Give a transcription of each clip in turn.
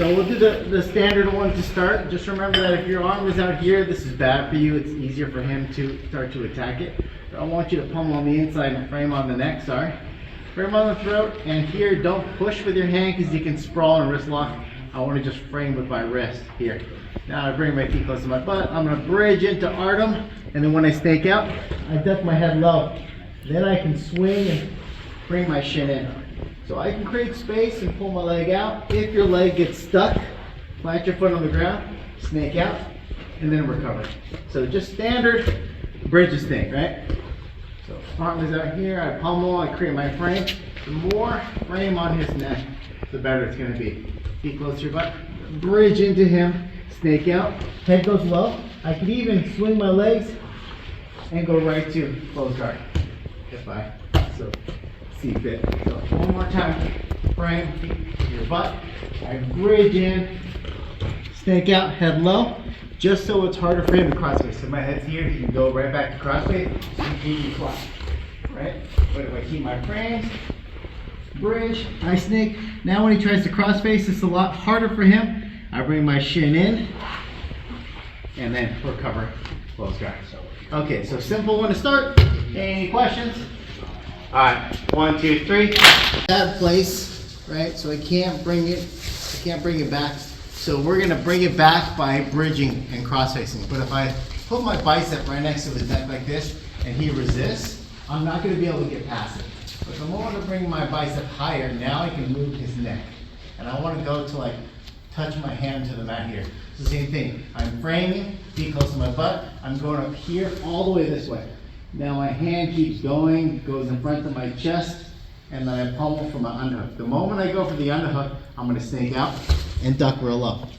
So we'll do the standard one to start. Just remember that if your arm is out here, this is bad for you. It's easier for him to start to attack it. So I want you to pummel on the inside and frame on the neck, sorry. Frame on the throat, and here, don't push with your hand because you can sprawl and wrist lock. I want to just frame with my wrist here. Now I bring my feet close to my butt. I'm going to bridge into Artem, and then when I snake out, I duck my head low. Then I can swing and bring my shin in. So I can create space and pull my leg out. If your leg gets stuck, plant your foot on the ground, snake out, and then recover. So just standard bridge snake, right? So arm is out here, I pummel, I create my frame. The more frame on his neck, the better it's going to be. Feet close to your butt, bridge into him, snake out, head goes low. I could even swing my legs and go right to close guard if I so see fit. So one more time, frame, feet to your butt. I bridge in, snake out, head low, just so it's harder for him to crossface. So my head's here, he can go right back to crossface, so he can fly, right? But if I keep my frames, bridge, I snake. Now when he tries to crossface, it's a lot harder for him. I bring my shin in, and then recover, close guard. Okay, so simple one to start. Any questions? All right, 1, 2, 3. Bad place, right? So I can't bring it back. So we're gonna bring it back by bridging and cross-facing. But if I put my bicep right next to his neck like this, and he resists, I'm not gonna be able to get past it. But the moment I bring my bicep higher, now I can move his neck. And I wanna go to like, touch my hand to the mat here. It's the same thing. I'm framing, feet close to my butt. I'm going up here all the way this way. Now my hand keeps going, goes in front of my chest, and then I pummel for my underhook. The moment I go for the underhook, I'm going to snake out and duck real low.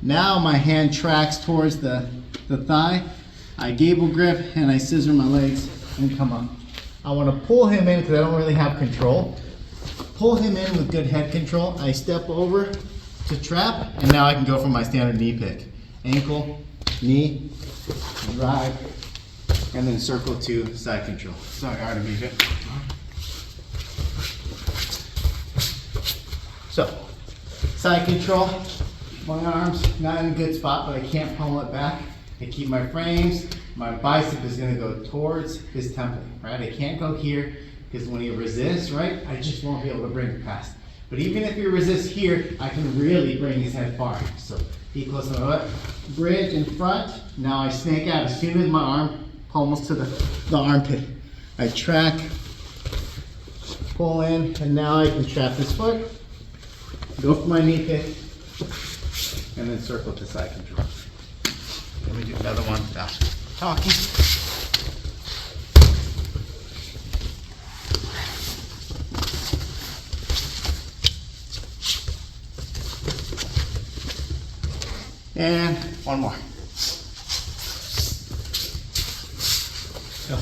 Now my hand tracks towards the thigh. I gable grip and I scissor my legs and come up. I want to pull him in because I don't really have control. Pull him in with good head control. I step over to trap, and now I can go for my standard knee pick. Ankle, knee, drive, and then circle to side control. Sorry, hard to beat it. So, side control, my arms not in a good spot, but I can't pummel it back. I keep my frames, my bicep is gonna go towards his temple, right? I can't go here, because when he resists, right, I just won't be able to bring it past. But even if he resists here, I can really bring his head far. So, feet close to my butt, bridge in front. Now I snake out as soon as my arm pummels to the armpit. I track, pull in, and now I can trap this foot, go for my knee pick, and then circle to side control. Let me do another one without talking. And one more. Go.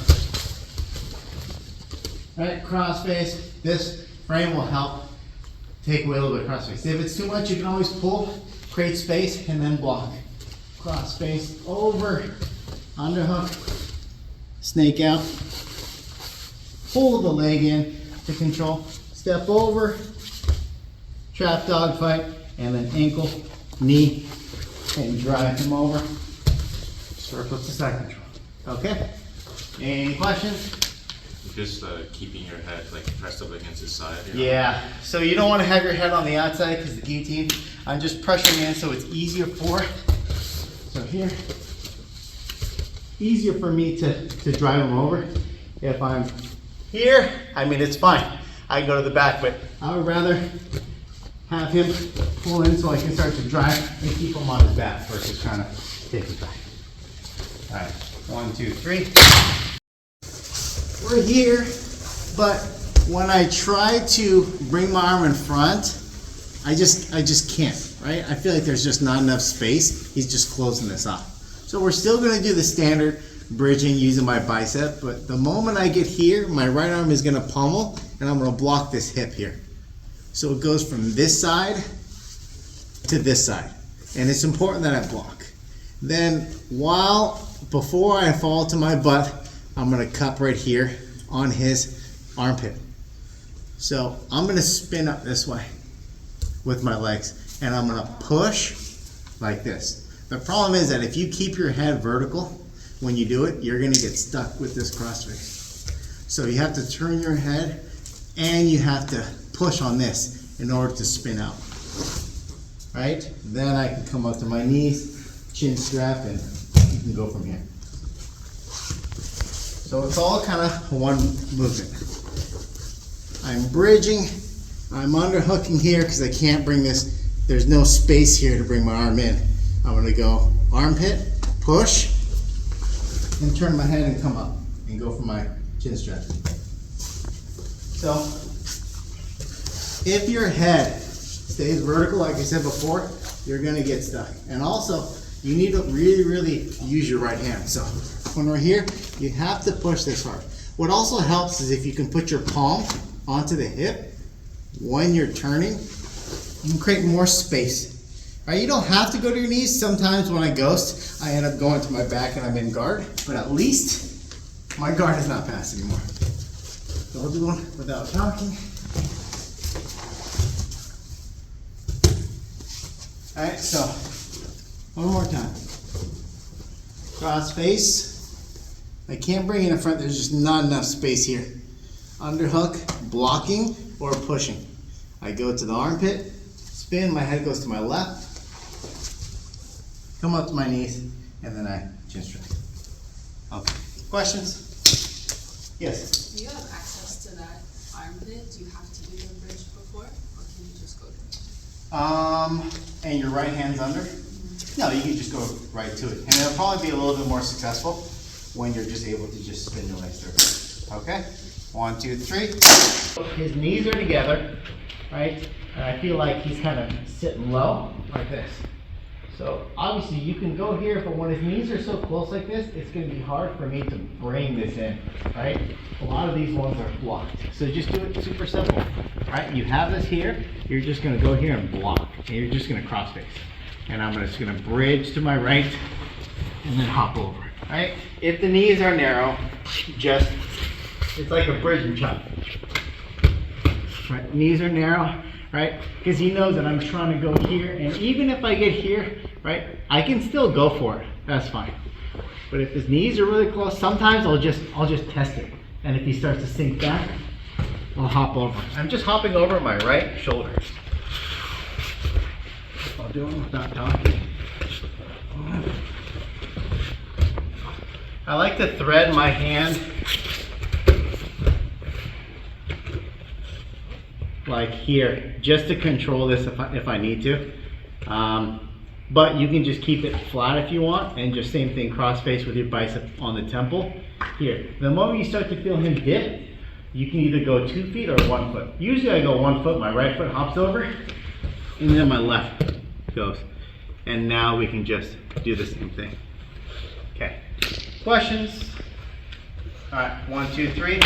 All right, cross face. This frame will help take away a little bit of cross face. If it's too much, you can always pull, create space, and then block. Cross face over, underhook, snake out, pull the leg in to control, step over, trap dog fight, and then ankle, knee, and drive him over, circle to side control. Okay? Any questions? Just keeping your head like pressed up against his side. Yeah, so you don't want to have your head on the outside because the guillotine, I'm just pressuring in so it's easier for, so here, easier for me to drive him over. If I'm here, I mean, it's fine. I can go to the back, but I would rather have him pull in so I can start to drive and keep him on his back versus trying to take it back. All right, 1, 2, 3. We're here, but when I try to bring my arm in front, I just can't, right? I feel like there's just not enough space. He's just closing this off. So we're still gonna do the standard bridging using my bicep, but the moment I get here, my right arm is gonna pummel and I'm gonna block this hip here. So it goes from this side to this side. And it's important that I block. Then before I fall to my butt, I'm gonna cup right here on his armpit. So I'm gonna spin up this way with my legs. and I'm gonna push like this. The problem is that if you keep your head vertical when you do it, you're gonna get stuck with this cross face. So you have to turn your head and you have to push on this in order to spin out. Right? Then I can come up to my knees, chin strap, and you can go from here. So it's all kind of one movement. I'm bridging, I'm underhooking here because I can't bring this, there's no space here to bring my arm in. I'm gonna go armpit, push, and turn my head and come up and go for my chin strap. So, if your head stays vertical, like I said before, you're gonna get stuck. And also, you need to really use your right hand. So, when we're here, you have to push this hard. What also helps is if you can put your palm onto the hip when you're turning, you can create more space. Right? You don't have to go to your knees. Sometimes when I ghost, I end up going to my back and I'm in guard, but at least my guard is not passed anymore. So I'll do one without talking. All right, so one more time. Cross face. I can't bring it in front, there's just not enough space here. Underhook, blocking, or pushing. I go to the armpit, spin, my head goes to my left, come up to my knees, and then I chin strap. Okay, questions? Yes? Do you have access to that armpit? Do you have to do the bridge before, or can you just go to it? And your right hand's under? No, you can just go right to it. And it'll probably be a little bit more successful when you're just able to just spin your legs through. Okay? 1, 2, 3. His knees are together, right? And I feel like he's kind of sitting low, like this. So obviously you can go here, but when his knees are so close like this, it's going to be hard for me to bring this in, right? A lot of these ones are blocked. So just do it super simple, right? You have this here, you're just going to go here and block. And you're just going to cross face. And I'm just going to bridge to my right and then hop over, right? If the knees are narrow, just, it's like a bridge and chop. Right, knees are narrow, right? Because he knows that I'm trying to go here, and even if I get here, right, I can still go for it. That's fine. But if his knees are really close, sometimes I'll just test it. And if he starts to sink back, I'll hop over. I'm just hopping over my right shoulder. I'll do it without talking. I like to thread my hand like here, just to control this if I need to. But you can just keep it flat if you want, and just same thing, cross face with your bicep on the temple. Here, the moment you start to feel him dip, you can either go 2 feet or 1 foot. Usually I go 1 foot, my right foot hops over, and then my left goes. And now we can just do the same thing. Okay, questions? All right, 1, 2, 3.